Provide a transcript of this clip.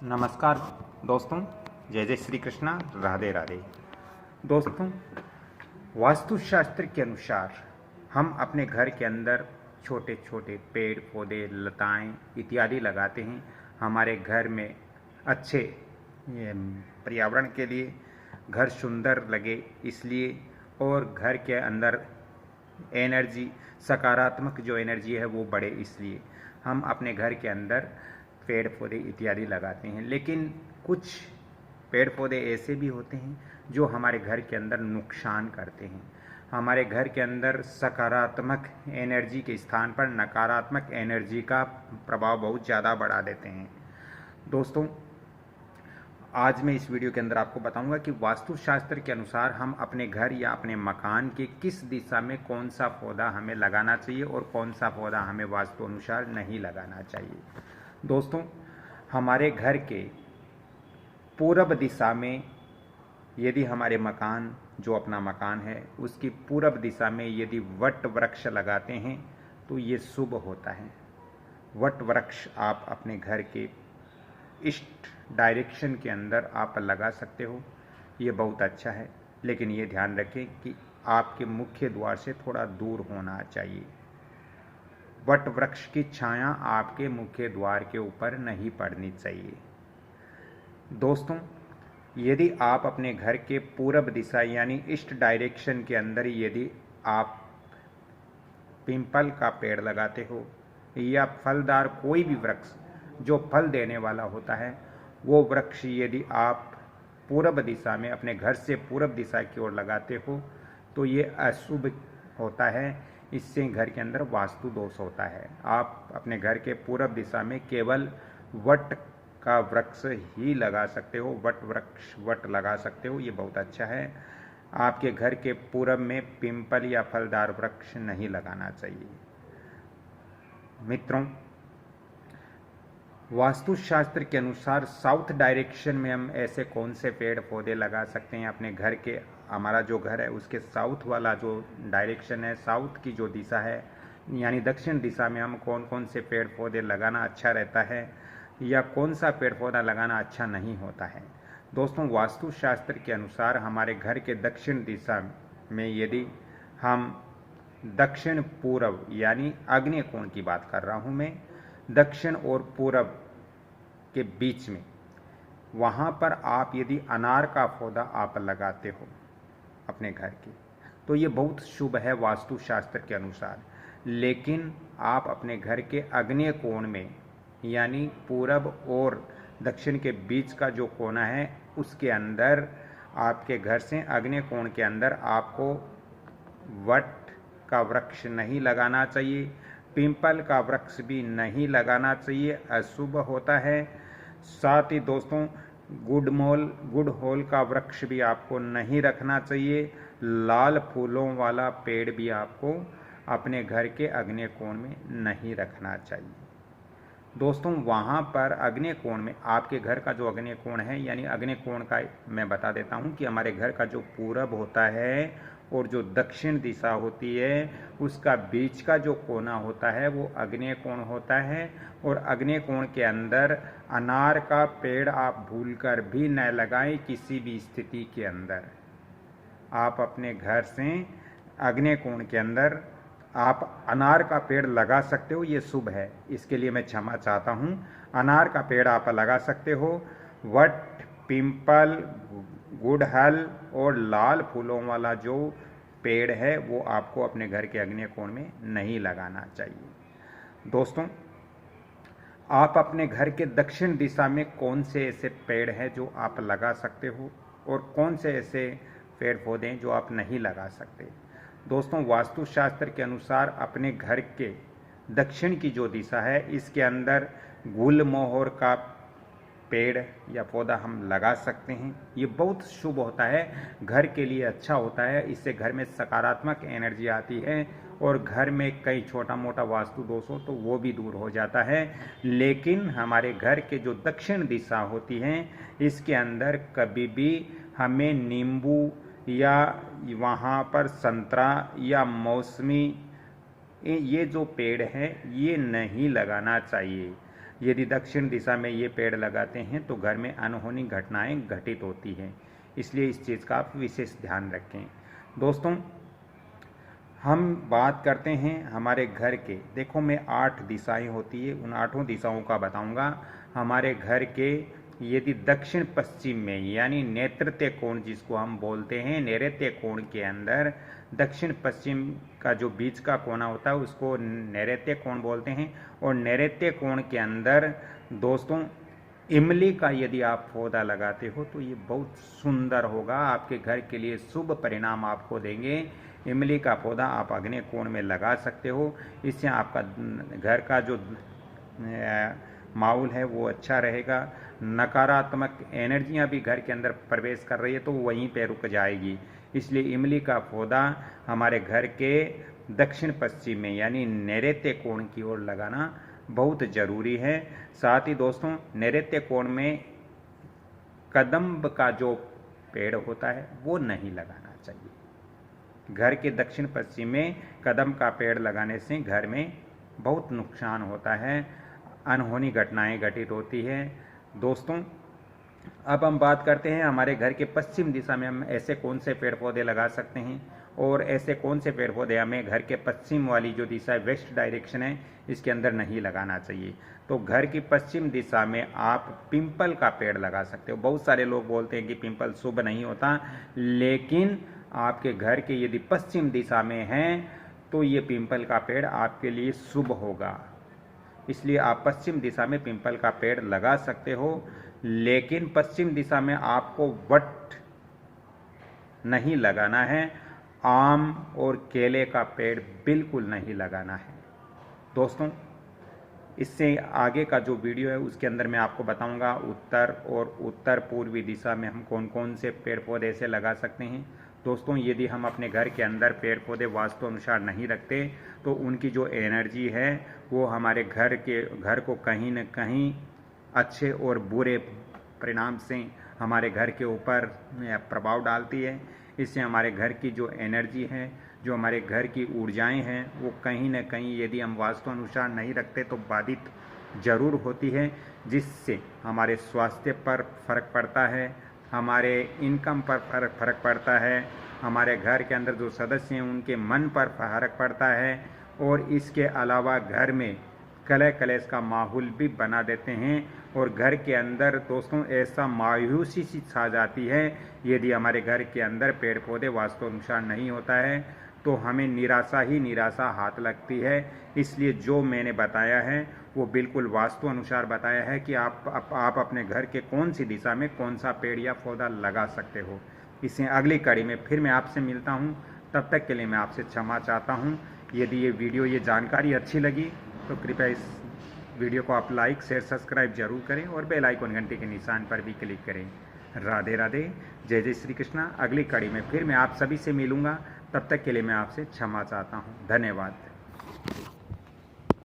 नमस्कार दोस्तों, जय जय श्री कृष्णा, राधे राधे। दोस्तों, वास्तुशास्त्र के अनुसार हम अपने घर के अंदर छोटे छोटे पेड़ पौधे लताएं इत्यादि लगाते हैं हमारे घर में अच्छे पर्यावरण के लिए, घर सुंदर लगे इसलिए, और घर के अंदर एनर्जी, सकारात्मक जो एनर्जी है वो बढ़े इसलिए हम अपने घर के अंदर पेड़ पौधे इत्यादि लगाते हैं। लेकिन कुछ पेड़ पौधे ऐसे भी होते हैं जो हमारे घर के अंदर नुकसान करते हैं, हमारे घर के अंदर सकारात्मक एनर्जी के स्थान पर नकारात्मक एनर्जी का प्रभाव बहुत ज़्यादा बढ़ा देते हैं। दोस्तों, आज मैं इस वीडियो के अंदर आपको बताऊंगा कि वास्तुशास्त्र के अनुसार हम अपने घर या अपने मकान के किस दिशा में कौन सा पौधा हमें लगाना चाहिए और कौन सा पौधा हमें वास्तु अनुसार नहीं लगाना चाहिए। दोस्तों, हमारे घर के पूरब दिशा में यदि हमारे मकान, जो अपना मकान है उसकी पूरब दिशा में यदि वट वृक्ष लगाते हैं तो ये शुभ होता है। वट वृक्ष आप अपने घर के ईस्ट डायरेक्शन के अंदर आप लगा सकते हो, ये बहुत अच्छा है। लेकिन ये ध्यान रखें कि आपके मुख्य द्वार से थोड़ा दूर होना चाहिए। वट वृक्ष की छाया आपके मुख्य द्वार के ऊपर नहीं पड़नी चाहिए। दोस्तों, यदि आप अपने घर के पूरब दिशा यानी ईस्ट डायरेक्शन के अंदर यदि आप पीपल का पेड़ लगाते हो या फलदार कोई भी वृक्ष जो फल देने वाला होता है, वो वृक्ष यदि आप पूरब दिशा में अपने घर से पूरब दिशा की ओर लगाते हो तो ये अशुभ होता है, इससे घर के अंदर वास्तु दोष होता है। आप अपने घर के पूरब दिशा में केवल वट का वृक्ष ही लगा सकते हो, वट लगा सकते हो, ये बहुत अच्छा है। आपके घर के पूरब में पिंपल या फलदार वृक्ष नहीं लगाना चाहिए। मित्रों, वास्तुशास्त्र के अनुसार साउथ डायरेक्शन में हम ऐसे कौन से पेड़ पौधे लगा सकते हैं अपने घर के, हमारा जो घर है उसके साउथ वाला जो डायरेक्शन है, साउथ की जो दिशा है यानी दक्षिण दिशा में हम कौन कौन से पेड़ पौधे लगाना अच्छा रहता है या कौन सा पेड़ पौधा लगाना अच्छा नहीं होता है। दोस्तों, वास्तुशास्त्र के अनुसार हमारे घर के दक्षिण दिशा में यदि हम दक्षिण पूर्व यानी आग्नेय कोण की बात कर रहा हूं मैं, दक्षिण और पूरब के बीच में वहां पर आप यदि अनार का पौधा आप लगाते हो अपने घर के, तो ये बहुत शुभ है वास्तुशास्त्र के अनुसार। लेकिन आप अपने घर के आग्नेय कोण में यानी पूरब और दक्षिण के बीच का जो कोना है उसके अंदर, आपके घर से आग्नेय कोण के अंदर आपको वट का वृक्ष नहीं लगाना चाहिए, पिंपल का वृक्ष भी नहीं लगाना चाहिए, अशुभ होता है। साथ ही दोस्तों, गुड़ होल का वृक्ष भी आपको नहीं रखना चाहिए, लाल फूलों वाला पेड़ भी आपको अपने घर के आग्नेय कोण में नहीं रखना चाहिए। दोस्तों, वहाँ पर आग्नेय कोण में, आपके घर का जो आग्नेय कोण है यानी आग्नेय कोण का मैं बता देता हूँ कि हमारे घर का जो पूरब होता है और जो दक्षिण दिशा होती है उसका बीच का जो कोना होता है वो आग्नेय कोण होता है। और आग्नेय कोण के अंदर अनार का पेड़ आप भूलकर भी न लगाएं किसी भी स्थिति के अंदर। आप अपने घर से आग्नेय कोण के अंदर आप अनार का पेड़ लगा सकते हो, ये शुभ है, इसके लिए मैं क्षमा चाहता हूँ। अनार का पेड़ आप लगा सकते हो। वट, पिंपल, गुड़हल और लाल फूलों वाला जो पेड़ है वो आपको अपने घर के आग्नेय कोण में नहीं लगाना चाहिए। दोस्तों, आप अपने घर के दक्षिण दिशा में कौन से ऐसे पेड़ हैं जो आप लगा सकते हो और कौन से ऐसे पेड़ पौधे हैं जो आप नहीं लगा सकते। दोस्तों, वास्तुशास्त्र के अनुसार अपने घर के दक्षिण की जो दिशा है इसके अंदर गुलमोहर का पेड़ या पौधा हम लगा सकते हैं, ये बहुत शुभ होता है, घर के लिए अच्छा होता है। इससे घर में सकारात्मक एनर्जी आती है और घर में कई छोटा मोटा वास्तु दोष हो तो वो भी दूर हो जाता है। लेकिन हमारे घर के जो दक्षिण दिशा होती है इसके अंदर कभी भी हमें नींबू या वहाँ पर संतरा या मौसमी, ये जो पेड़ हैं ये नहीं लगाना चाहिए। यदि दक्षिण दिशा में ये पेड़ लगाते हैं तो घर में अनहोनी घटनाएं घटित होती हैं, इसलिए इस चीज़ का आप विशेष ध्यान रखें। दोस्तों, हम बात करते हैं हमारे घर के, देखो मैं 8 दिशाएं होती है, उन 8 दिशाओं का बताऊंगा। हमारे घर के यदि दक्षिण पश्चिम में यानी नैऋत्य कोण जिसको हम बोलते हैं, नैऋत्य कोण के अंदर दक्षिण पश्चिम का जो बीच का कोना होता है उसको नैऋत्य कोण बोलते हैं। और नैऋत्य कोण के अंदर दोस्तों इमली का यदि आप पौधा लगाते हो तो ये बहुत सुंदर होगा, आपके घर के लिए शुभ परिणाम आपको देंगे। इमली का पौधा आप आग्नेय कोण में लगा सकते हो, इससे आपका घर का जो माहौल है वो अच्छा रहेगा। नकारात्मक एनर्जियां भी घर के अंदर प्रवेश कर रही है तो वहीं पे रुक जाएगी, इसलिए इमली का पौधा हमारे घर के दक्षिण पश्चिम में यानी नैऋत्य कोण की ओर लगाना बहुत जरूरी है। साथ ही दोस्तों नैऋत्य कोण में कदम्ब का जो पेड़ होता है वो नहीं लगाना चाहिए। घर के दक्षिण पश्चिम में कदम का पेड़ लगाने से घर में बहुत नुकसान होता है, अनहोनी घटनाएं घटित होती है। दोस्तों, अब हम बात करते हैं हमारे घर के पश्चिम दिशा में हम ऐसे कौन से पेड़ पौधे लगा सकते हैं और ऐसे कौन से पेड़ पौधे हमें घर के पश्चिम वाली जो दिशा है, वेस्ट डायरेक्शन है, इसके अंदर नहीं लगाना चाहिए। तो घर की पश्चिम दिशा में आप पिंपल का पेड़ लगा सकते हो। बहुत सारे लोग बोलते हैं कि पिंपल शुभ नहीं होता, लेकिन आपके घर के यदि पश्चिम दिशा में है तो ये पिंपल का पेड़ आपके लिए शुभ होगा, इसलिए आप पश्चिम दिशा में पिंपल का पेड़ लगा सकते हो। लेकिन पश्चिम दिशा में आपको वट नहीं लगाना है, आम और केले का पेड़ बिल्कुल नहीं लगाना है। दोस्तों, इससे आगे का जो वीडियो है उसके अंदर मैं आपको बताऊंगा उत्तर और उत्तर पूर्वी दिशा में हम कौन कौन से पेड़ पौधे ऐसे लगा सकते हैं। दोस्तों, यदि हम अपने घर के अंदर पेड़ पौधे वास्तु अनुसार नहीं रखते तो उनकी जो एनर्जी है वो हमारे घर को कहीं न कहीं अच्छे और बुरे परिणाम से हमारे घर के ऊपर प्रभाव डालती है। इससे हमारे घर की जो एनर्जी है, जो हमारे घर की ऊर्जाएं हैं, वो कहीं न कहीं यदि हम वास्तु अनुसार नहीं रखते तो बाधित जरूर होती है, जिससे हमारे स्वास्थ्य पर फर्क पड़ता है, हमारे इनकम पर फर्क पड़ता है, हमारे घर के अंदर जो सदस्य हैं उनके मन पर फर्क पड़ता है, और इसके अलावा घर में कलह कलेश का माहौल भी बना देते हैं। और घर के अंदर दोस्तों ऐसा मायूसी सी छा जाती है यदि हमारे घर के अंदर पेड़ पौधे वास्तु अनुसार नहीं होता है तो हमें निराशा ही निराशा हाथ लगती है। इसलिए जो मैंने बताया है वो बिल्कुल वास्तु अनुसार बताया है कि आप अपने घर के कौन सी दिशा में कौन सा पेड़ या पौधा लगा सकते हो। इससे अगली कड़ी में फिर मैं आपसे मिलता हूँ, तब तक के लिए मैं आपसे क्षमा चाहता हूँ। यदि ये वीडियो ये जानकारी अच्छी लगी तो कृपया इस वीडियो को आप लाइक शेयर सब्सक्राइब जरूर करें और बेल आइकन घंटे के निशान पर भी क्लिक करें। राधे राधे, जय जय श्री कृष्णा। अगली कड़ी में फिर मैं आप सभी से मिलूंगा, तब तक के लिए मैं आपसे क्षमा चाहता हूँ। धन्यवाद।